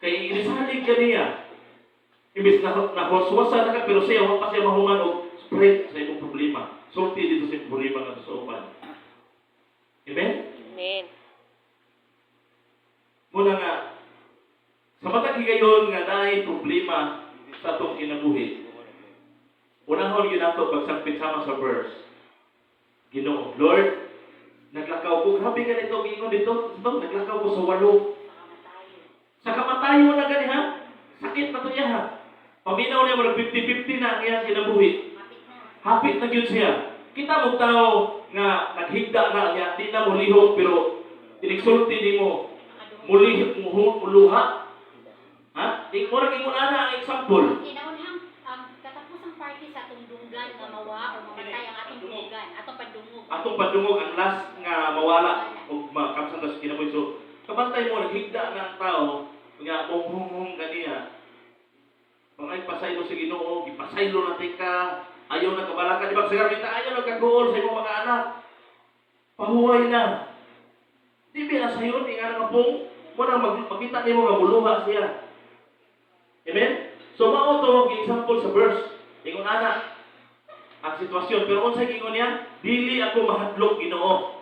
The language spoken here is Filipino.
Kay inisalig ka niya. Imbis na nahuswasa na ka, pero siya, wala pa siya mahuman o spread sa imong problema. Sulti dito sa imong problema nga sa upan. Amen? Amen. Muna nga, sa matag higayon nga naay problema sa atong kinabuhi. Unahon yun nato pagsangpit sama sa verse. Ginoo, Lord, naglakaw ko. Grabe ka nito, gingon dito. Naglakaw ko sa 8. Sa kamatayo na gani ha? Sakit na to niya ha? Paminaw niya mo 50-50 na ang iyang kinabuhi. Hapit na yun siya. Kita mo tao nga naghigda na niya, di na mo lihok, pero tinigsulti ni mo muli muluha. Ha? Ikaw rin mo na ang example. Inaunang katapusang party sa atong dunggan nga mawa o mamatay ang atong dunggan, atong pandungog. Atong pandungog ang last nga mawala o makamsan sa kinabuhi. So, kabantay mo, naghigda na ang tao nga hum kaniya. Mga ipasaylo sa Ginoo, ipasaylo natin ka, ayaw na kabalaka, di ba? Sa garita, ayaw na kagool sa imong mga anak. Pahuway na. Di ba na sayo, nga na kapong, muna makita niyo nga muluha siya. Amen? So, mao to, example sa verse. Ingon ana, ang sitwasyon. Pero kung sa gingon niya, dili ako mahadlok Ginoo.